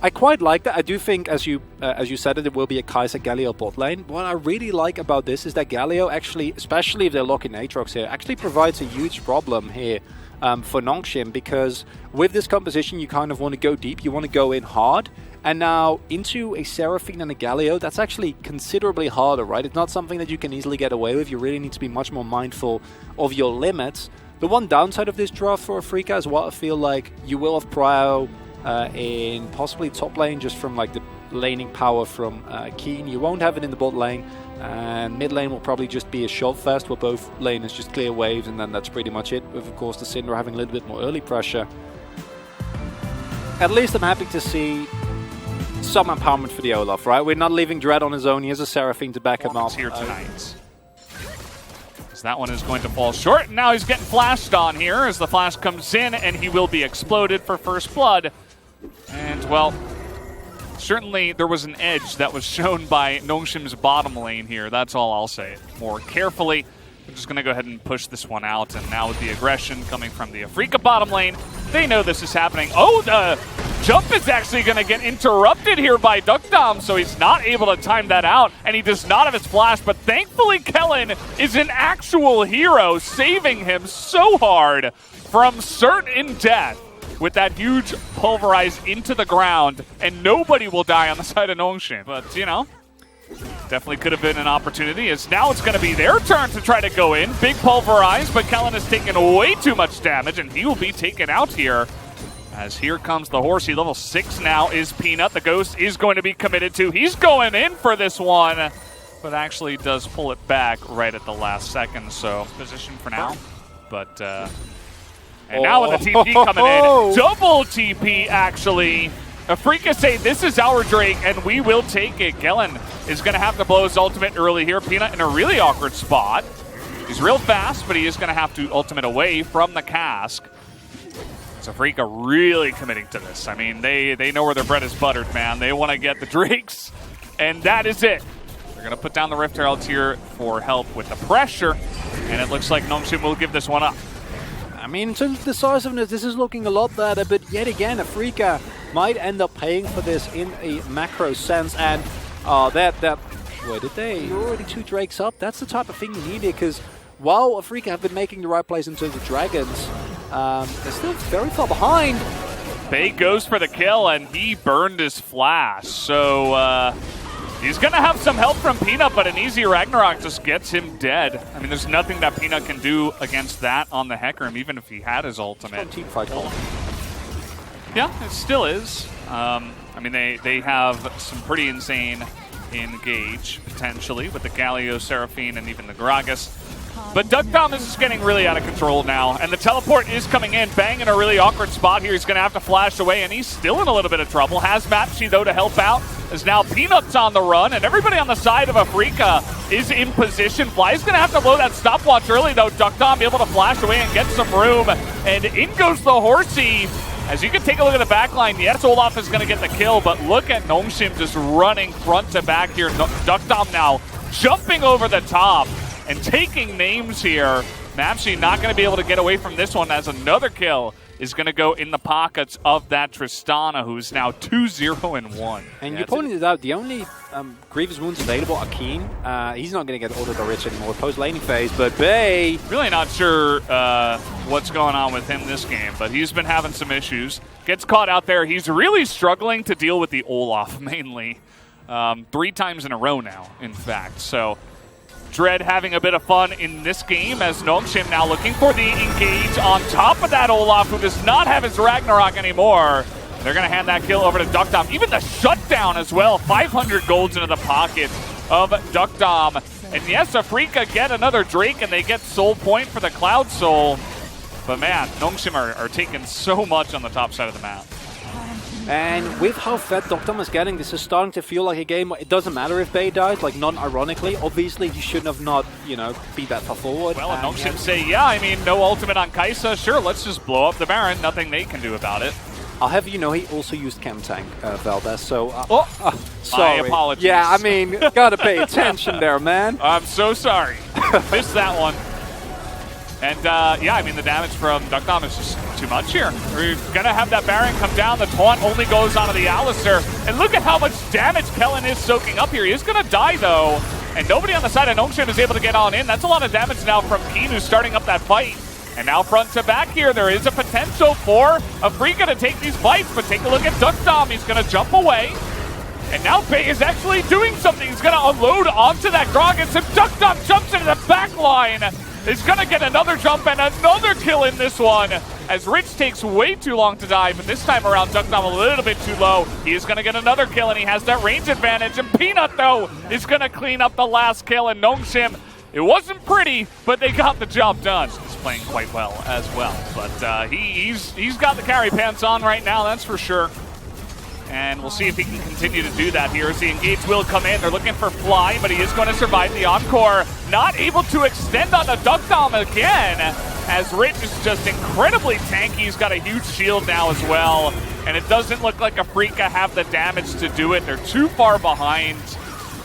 I quite like that. I do think, as you said, it will be a Kai'Sa Galio bot lane. What I really like about this is that Galio actually, especially if they're locking Aatrox here, actually provides a huge problem here for Nongshim, because with this composition you kind of want to go deep, you want to go in hard, and now into a Seraphine and a Galio, that's actually considerably harder, right? It's not something that you can easily get away with. You really need to be much more mindful of your limits. The one downside of this draft for Afrika is what I feel like you will have Prio in possibly top lane, just from like the laning power from Keen. You won't have it in the bot lane, and mid lane will probably just be a shove fest where both laners just clear waves, and then that's pretty much it, with of course the Syndra having a little bit more early pressure. At least I'm happy to see some empowerment for the Olaf, right? We're not leaving Dread on his own. He has a Seraphine to back him up here tonight. That one is going to fall short, and now he's getting flashed on here as the flash comes in, and he will be exploded for first blood. And, well, certainly there was an edge that was shown by Nongshim's bottom lane here. That's all I'll say. More carefully, we're just going to go ahead and push this one out, and now with the aggression coming from the Afrika bottom lane, they know this is happening. Oh, the jump is actually going to get interrupted here by Duckdom, so he's not able to time that out, and he does not have his flash, but thankfully Kellen is an actual hero, saving him so hard from certain death with that huge pulverize into the ground, and nobody will die on the side of Nongshim. But, you know, definitely could have been an opportunity, as now it's going to be their turn to try to go in. Big pulverize, but Kellen has taken way too much damage, and he will be taken out here. As here comes the Horsey, level 6 now is Peanut. The Ghost is going to be committed to. He's going in for this one, but actually does pull it back right at the last second. So position for now, but and now with the TP coming in, double TP actually. Afrika say this is our Drake, and we will take it. Kellen is going to have to blow his ultimate early here. Peanut in a really awkward spot. He's real fast, but he is going to have to ultimate away from the cask. Afrika really committing to this. I mean, they know where their bread is buttered, man. They want to get the Drakes, and that is it. They're going to put down the Rift Heralds here for help with the pressure, and it looks like Nongshim will give this one up. I mean, in terms of decisiveness, this is looking a lot better, but yet again, Afrika might end up paying for this in a macro sense, and where did they? You're already 2 Drakes up. That's the type of thing you need here, because while Afrika have been making the right plays in terms of dragons, they're still very far behind. Bay goes for the kill, and he burned his flash. So he's going to have some help from Peanut, but an easy Ragnarok just gets him dead. I mean, there's nothing that Peanut can do against that on the Hecarim, even if he had his ultimate. Team fight. Yeah, it still is. I mean, they have some pretty insane engage, potentially, with the Galio, Seraphine, and even the Gragas. But Duckdom is just getting really out of control now, and the teleport is coming in. Bang in a really awkward spot here. He's going to have to flash away, and he's still in a little bit of trouble. Has Match77, though, to help out, as now Peanut's on the run, and everybody on the side of Afrika is in position. Fly's going to have to blow that stopwatch early, though. Duckdom able to flash away and get some room, and in goes the Horsey. As you can take a look at the back line, yes, Olaf is going to get the kill, but look at Nongshim just running front to back here. Duckdom now jumping over the top and taking names here. Match77 not going to be able to get away from this one, as another kill is going to go in the pockets of that Tristana, who's now 2-0-1. And you pointed it out, the only Grievous wounds available are Keen. He's not going to get auto-rich anymore post-laning phase, but Bay... Really not sure what's going on with him this game, but he's been having some issues. Gets caught out there. He's really struggling to deal with the Olaf, mainly. 3 times in a row now, in fact. So Dread having a bit of fun in this game, as Nongshim now looking for the engage on top of that Olaf, who does not have his Ragnarok anymore. They're going to hand that kill over to Duckdom. Even the shutdown as well. 500 golds into the pocket of Duckdom. And yes, Afrika get another Drake, and they get Soul Point for the Cloud Soul. But man, Nongshim are taking so much on the top side of the map. And with how fed Duckdom is getting, this is starting to feel like a game where it doesn't matter if Bay dies, like non-ironically. Obviously, you shouldn't have not, be that far forward. Well, and Nongshim say, yeah, I mean, no ultimate on Kai'Sa. Sure, let's just blow up the Baron. Nothing they can do about it. I'll have you know, he also used Chem Tank, Valdez, so... sorry. My apologies. Yeah, I mean, gotta pay attention there, man. I'm so sorry. Missed that one. And, yeah, I mean, the damage from Duckdom is just too too much here. We're going to have that Baron come down. The taunt only goes onto the Alistar. And look at how much damage Kellen is soaking up here. He is going to die, though. And nobody on the side of Nongshim is able to get on in. That's a lot of damage now from Keen, who's starting up that fight. And now front to back here, there is a potential for Afrika to take these fights. But take a look at Duckdom. He's going to jump away. And now Bay is actually doing something. He's going to unload onto that Gragas. And Duckdom jumps into the back line. He's going to get another jump and another kill in this one. As Rich takes way too long to dive. And this time around, Duckdom a little bit too low. He is going to get another kill, and he has that range advantage. And Peanut, though, is going to clean up the last kill. And Nongshim, it wasn't pretty, but they got the job done. He's playing quite well as well. But he's got the carry pants on right now, that's for sure. And we'll see if he can continue to do that here as the engage will come in. They're looking for Fly, but he is going to survive the Encore. Not able to extend on the Duckdom again, as Rich is just incredibly tanky. He's got a huge shield now as well. And it doesn't look like Afrika have the damage to do it. They're too far behind.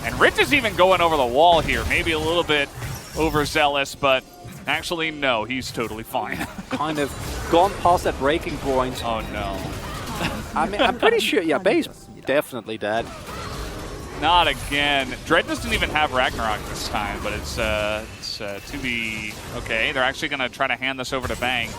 And Rich is even going over the wall here. Maybe a little bit overzealous, but actually, no, he's totally fine. Kind of gone past that breaking point. Oh, no. I mean, I'm pretty sure, yeah, Bay's definitely dead. Not again. Dread doesn't even have Ragnarok this time, but it's to be okay. They're actually going to try to hand this over to Bang.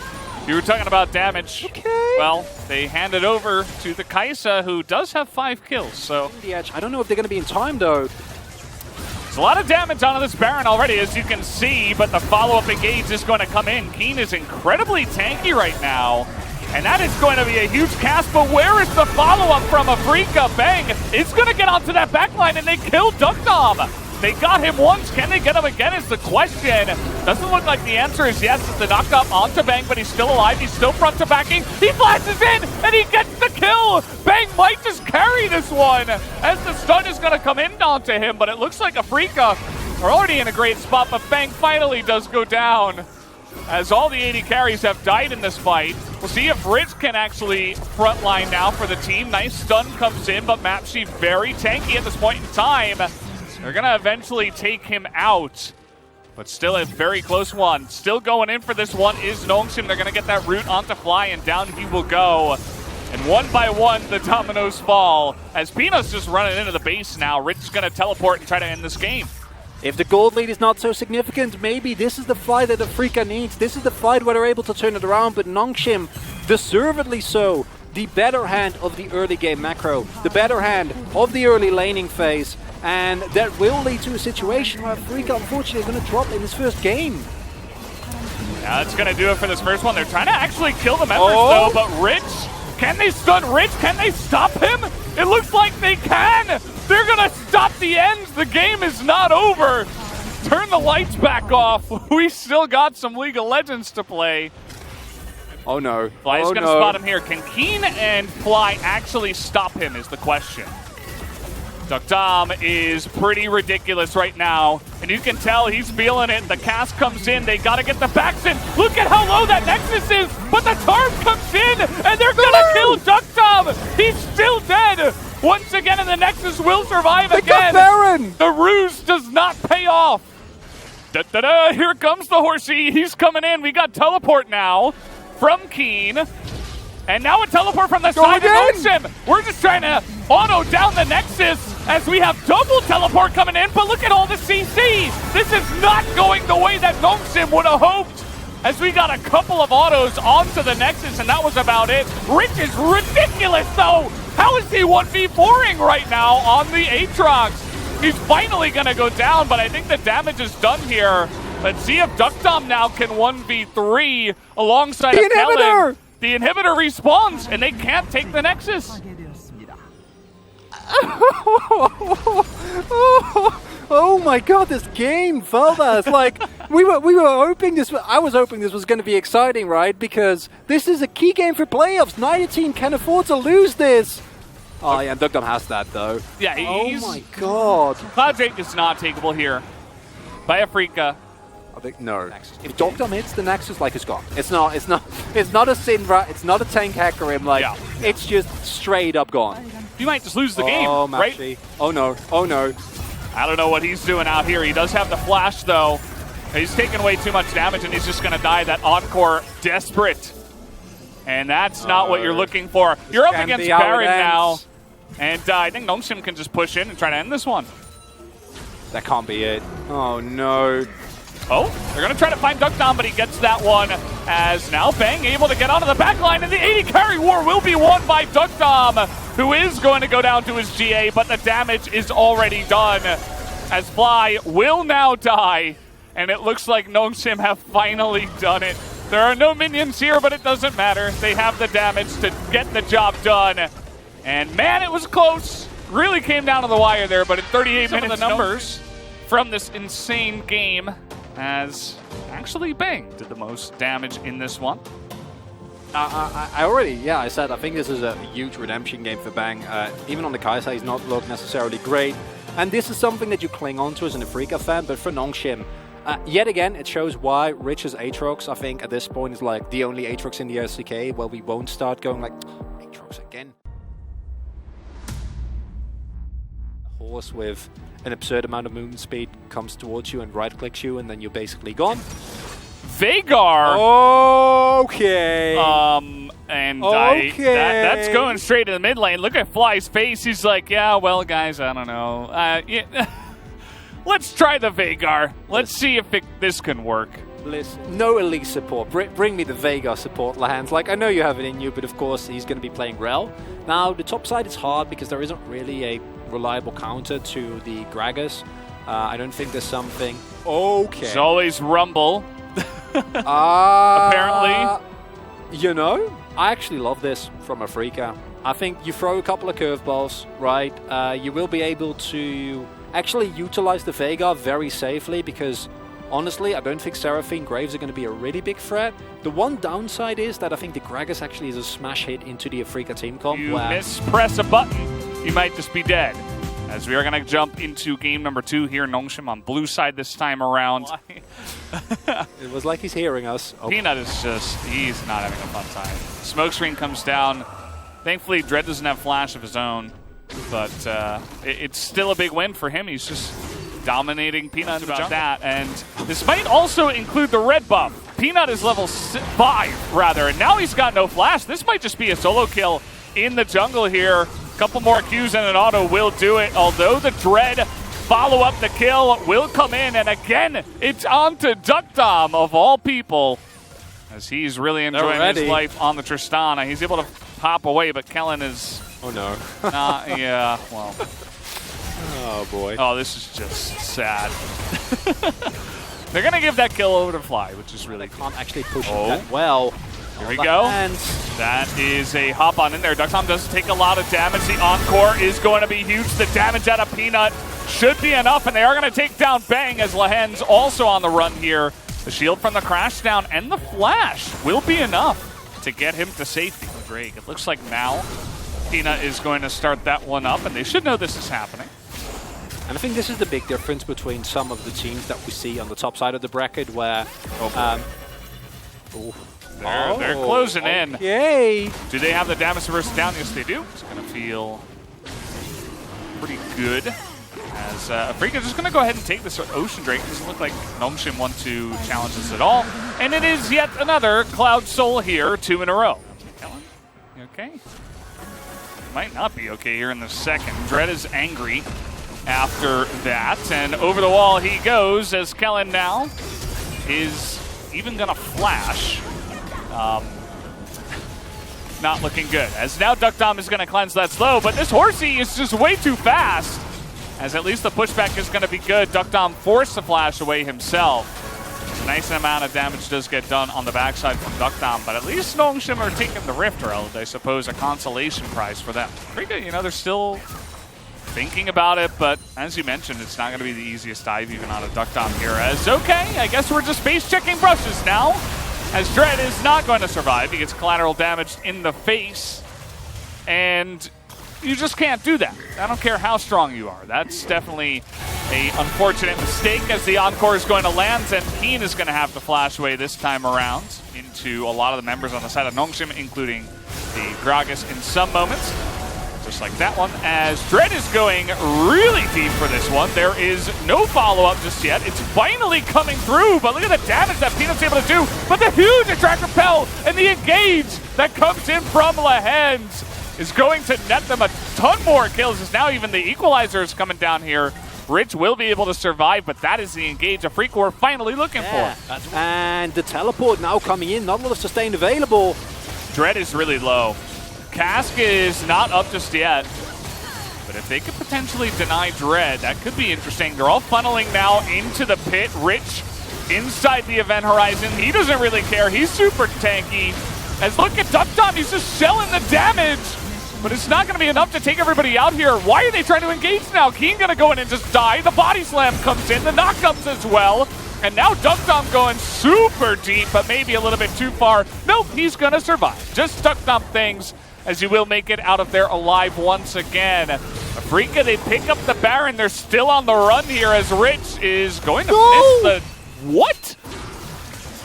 You were talking about damage. Okay. Well, they hand it over to the Kaisa, who does have 5 kills, so... The edge. I don't know if they're going to be in time, though. There's a lot of damage onto this Baron already, as you can see, but the follow-up engage is going to come in. Keen is incredibly tanky right now. And that is going to be a huge cast, but where is the follow-up from Afrika? Bang is going to get onto that backline, and they kill Duckdom. They got him once. Can they get him again is the question. Doesn't look like the answer is yes. It's the knocked onto Bang, but he's still alive. He's still front to backing. He flashes in, and he gets the kill. Bang might just carry this one, as the stun is going to come in onto him, but it looks like Afrika are already in a great spot, but Bang finally does go down, as all the 80 carries have died in this fight. We'll see if Rich can actually frontline now for the team. Nice stun comes in, but Match77 very tanky at this point in time. They're going to eventually take him out, but still a very close one. Still going in for this one is Nongshim. They're going to get that root onto Fly, and down he will go. And one by one, the dominoes fall, as Peanut's just running into the base now. Rich is going to teleport and try to end this game. If the gold lead is not so significant, maybe this is the fight that Afrika needs. This is the fight where they're able to turn it around, but Nongshim, deservedly so, the better hand of the early game macro, the better hand of the early laning phase, and that will lead to a situation where Afrika, unfortunately, is going to drop in this first game. Yeah, that's going to do it for this first one. They're trying to actually kill the members, though, but Rich, can they stun Rich? Can they stop him? It looks like they can! They're going to stop the ends. The game is not over. Turn the lights back off. We still got some League of Legends to play. Oh no. Fly's going to spot him here. Can Keen and Fly actually stop him is the question. Duckdom is pretty ridiculous right now, and you can tell he's feeling it. The cast comes in. They got to get the backs in. Look at how low that Nexus is, but the Tarm comes in, and they're going to kill Duckdom. He's still dead. Once again, and the Nexus will survive again. Baron. The ruse does not pay off. Da-da-da, here comes the horsey. He's coming in. We got teleport now from Keen. And now a teleport from the side of Nongshim. We're just trying to auto down the Nexus as we have double teleport coming in. But look at all the CCs. This is not going the way that Nongshim would have hoped, as we got a couple of autos onto the Nexus, and that was about it. Rich is ridiculous, though. How is he 1v4ing right now on the Aatrox? He's finally going to go down, but I think the damage is done here. Let's see if Duckdom now can 1v3 alongside the inhibitor. The inhibitor respawns, and they can't take the Nexus. Oh my god, this game, Feldas. Like, we were hoping this, I was hoping this was going to be exciting, right? Because this is a key game for playoffs. Neither team can afford to lose this. Oh yeah, Duckdom has that though. Yeah, he's... Oh my god. Cloud Drake is not takeable here by Afrika. No. If Duckdom hits the Nexus, like, it's gone. It's not a Syndra, it's not a tank hacker him, like, it's just straight up gone. You might just lose the game, right? Oh no, oh no. I don't know what he's doing out here. He does have the flash, though. He's taking way too much damage, and he's just going to die. That Encore desperate. And that's not what you're looking for. You're up against Baron now. And I think Nongshim can just push in and try to end this one. That can't be it. Oh, no. Oh, they're going to try to find Duckdom, but he gets that one as now Bang able to get onto the back line, and the 80 carry war will be won by Duckdom, who is going to go down to his GA, but the damage is already done as Fly will now die, and it looks like Nongshim have finally done it. There are no minions here, but it doesn't matter. They have the damage to get the job done, and man, it was close. Really came down to the wire there, but in 38 minutes, the numbers from this insane game, as actually Bang did the most damage in this one. I said I think this is a huge redemption game for Bang. Even on the Kai'Sa, he's not looked necessarily great. And this is something that you cling on to as an Afrika fan, but for Nongshim, yet again, it shows why Rich's Aatrox, I think, at this point is like the only Aatrox in the LCK, where we won't start going like, Aatrox again. A horse with an absurd amount of movement speed comes towards you and right-clicks you, and then you're basically gone. Veigar! Okay. That's going straight to the mid lane. Look at Fly's face. He's like, yeah, well, guys, I don't know. Yeah. Let's try the Veigar. Let's see if this can work. Listen, no elite support. Bring me the Veigar support, Lahans. Like, I know you have it in you, but of course he's going to be playing Rel. Now, the top side is hard because there isn't really a reliable counter to the Gragas. I don't think there's something. Okay. There's always Rumble. Apparently. You know, I actually love this from Afrika. I think you throw a couple of curveballs, right? You will be able to actually utilize the Veigar very safely because, honestly, I don't think Seraphine Graves are going to be a really big threat. The one downside is that I think the Gragas actually is a smash hit into the Afrika team comp. You mispress a button, you might just be dead. As we are going to jump into game number 2 here, Nongshim on blue side this time around. It was like he's hearing us. Oh. Peanut is he's not having a fun time. Smoke screen comes down. Thankfully, Dread doesn't have flash of his own, but it's still a big win for him. He's just dominating Peanut about that. And this might also include the red buff. Peanut is level 5, rather, and now he's got no flash. This might just be a solo kill in the jungle here. Couple more Qs and an auto will do it, although the Dread follow up the kill will come in, and again, it's on to Duckdom of all people, as he's really enjoying his life on the Tristana. He's able to pop away, but Kellen is... Oh, no. Yeah, well... Oh, boy. Oh, this is just sad. They're going to give that kill over to Fly, which is really cool. Can't actually push it that well. Here we go. That is a hop on in there. Duckdom does take a lot of damage. The encore is going to be huge. The damage out of Peanut should be enough, and they are going to take down Bang as Lahen's also on the run here. The shield from the crash down and the flash will be enough to get him to safety. Drake. It looks like now Peanut is going to start that one up, and they should know this is happening. And I think this is the big difference between some of the teams that we see on the top side of the bracket where... They're closing in. Yay! Do they have the damage to versus down? Yes, they do. It's going to feel pretty good. As Afrika just going to go ahead and take this Ocean Drake. Doesn't look like Nongshim want to challenge this at all. And it is yet another Cloud Soul here, 2 in a row. Kellen, you okay? Might not be okay here in the second. Dread is angry after that. And over the wall he goes as Kellen now is even going to flash. Not looking good. As now Duckdom is going to cleanse that slow, but this Horsey is just way too fast. As at least the pushback is going to be good. Duckdom forced to flash away himself. A nice amount of damage does get done on the backside from Duckdom, but at least Nongshim are taking the Rift Herald, I suppose, a consolation prize for them. Pretty good, you know, they're still thinking about it, but as you mentioned, it's not going to be the easiest dive even on a Duckdom here. As okay, I guess we're just base checking brushes now. As Dread is not going to survive. He gets collateral damage in the face. And you just can't do that. I don't care how strong you are. That's definitely an unfortunate mistake as the encore is going to land. And Keen is going to have to flash away this time around into a lot of the members on the side of Nongshim, including the Gragas in some moments. So just like that one, as Dread is going really deep for this one. There is no follow-up just yet. It's finally coming through, but look at the damage that Peanut's able to do. But the huge attract repel and the engage that comes in from Lehens is going to net them a ton more kills, as now even the equalizer is coming down here. Rich will be able to survive, but that is the engage of Freak we're finally looking for. And the teleport now coming in, not a lot of sustain available. Dread is really low. Cask is not up just yet, but if they could potentially deny Dread, that could be interesting. They're all funneling now into the pit. Rich inside the event horizon. He doesn't really care. He's super tanky. As look at Duckdom, he's just shelling the damage. But it's not going to be enough to take everybody out here. Why are they trying to engage now? Keen going to go in and just die. The body slam comes in. The knock comes as well. And now Duckdom going super deep, but maybe a little bit too far. Nope, he's going to survive. Just Duckdom things, as he will make it out of there alive once again. Afrika, they pick up the Baron. They're still on the run here, as Rich is going to miss the... What?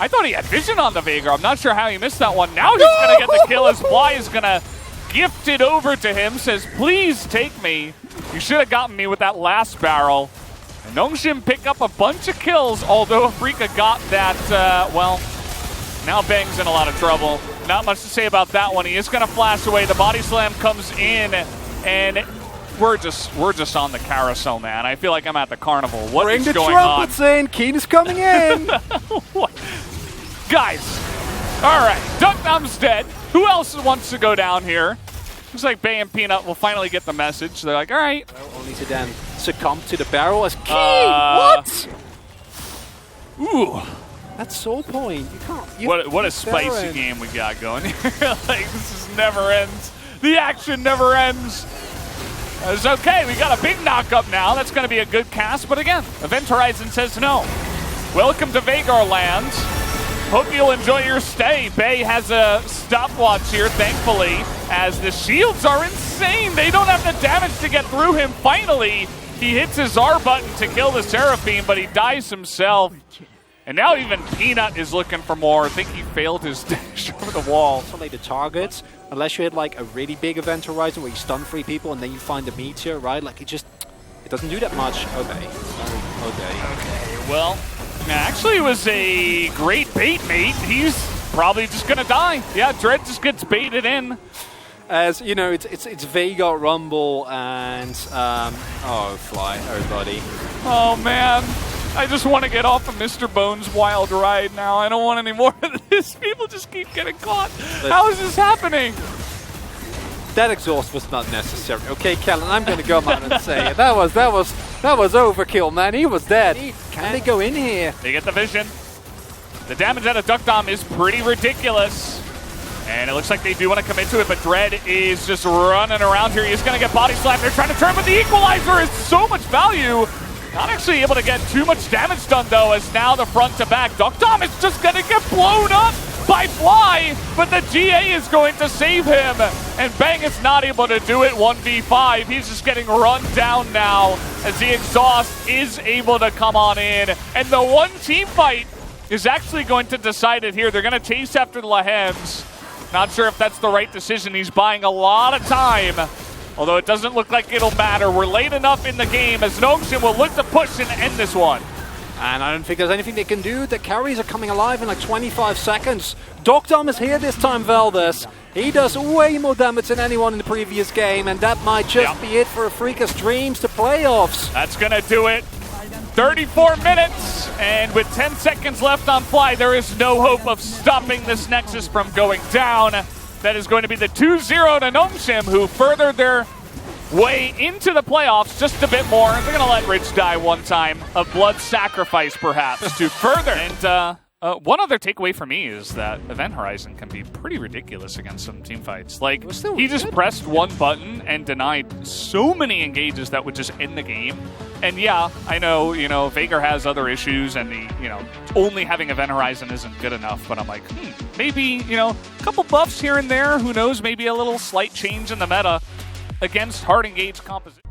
I thought he had vision on the Veigar. I'm not sure how he missed that one. Now he's going to get the kill, as Fly is going to gift it over to him. Says, please take me. You should have gotten me with that last barrel. And Nongshim pick up a bunch of kills, although Afrika got that, well, now Bang's in a lot of trouble. Not much to say about that one. He is going to flash away. The body slam comes in, and we're just on the carousel, man. I feel like I'm at the carnival. What is going on? Bring the trumpets in. Keen is coming in. Guys, all right. Duckdom's dead. Who else wants to go down here? Looks like Bay and Peanut will finally get the message. They're like, all right. Well, only to then succumb to the barrel as Keen. What? Ooh. That's Soul Point. You can't. What a spicy game we got going here. Like, this is never ends. The action never ends. It's okay. We got a big knock-up now. That's going to be a good cast. But again, Event Horizon says no. Welcome to Veigar Land. Hope you'll enjoy your stay. Bay has a stopwatch here, thankfully, as the shields are insane. They don't have the damage to get through him. Finally, he hits his R button to kill the Seraphine, but he dies himself. And now even Peanut is looking for more. I think he failed his dash over the wall. Isolate the targets, unless you hit like a really big Event Horizon where you stun 3 people and then you find the meteor, right? Like it doesn't do that much. Okay. Okay, well, actually it was a great bait, mate. He's probably just gonna die. Yeah, Dread just gets baited in. As you know, it's Veigar Rumble and oh Fly, everybody. Oh man. I just want to get off of Mr. Bones' wild ride now. I don't want any more of this. People just keep getting caught. How is this happening? That exhaust was not necessary. Okay, Kellen, I'm going to go out and say it. That was overkill, man. He was dead. Can they go in here? They get the vision. The damage out of Duckdom is pretty ridiculous. And it looks like they do want to commit to it, but Dread is just running around here. He's going to get body slammed. They're trying to turn, but the equalizer is so much value. Not actually able to get too much damage done, though, as now the front to back. Duckdom is just going to get blown up by Fly, but the GA is going to save him. And Bang is not able to do it 1v5. He's just getting run down now as the exhaust is able to come on in. And the one team fight is actually going to decide it here. They're going to chase after the Lehens. Not sure if that's the right decision. He's buying a lot of time. Although it doesn't look like it'll matter. We're late enough in the game as Nongshim will look to push and end this one. And I don't think there's anything they can do. The carries are coming alive in like 25 seconds. Duckdom is here this time, Valdez. He does way more damage than anyone in the previous game, and that might just be it for Afrika's dreams to playoffs. That's going to do it. 34 minutes, and with 10 seconds left on Fly, there is no hope of stopping this Nexus from going down. That is going to be the 2-0 to Nongshim, who furthered their way into the playoffs just a bit more. They're going to let Rich die one time. A blood sacrifice, perhaps, to further. And one other takeaway for me is that Event Horizon can be pretty ridiculous against some team fights. Like, he just pressed one button and denied so many engages that would just end the game. And yeah, I know, Veigar has other issues, and only having Event Horizon isn't good enough, but I'm like, maybe, a couple buffs here and there, who knows, maybe a little slight change in the meta against hard engage composition.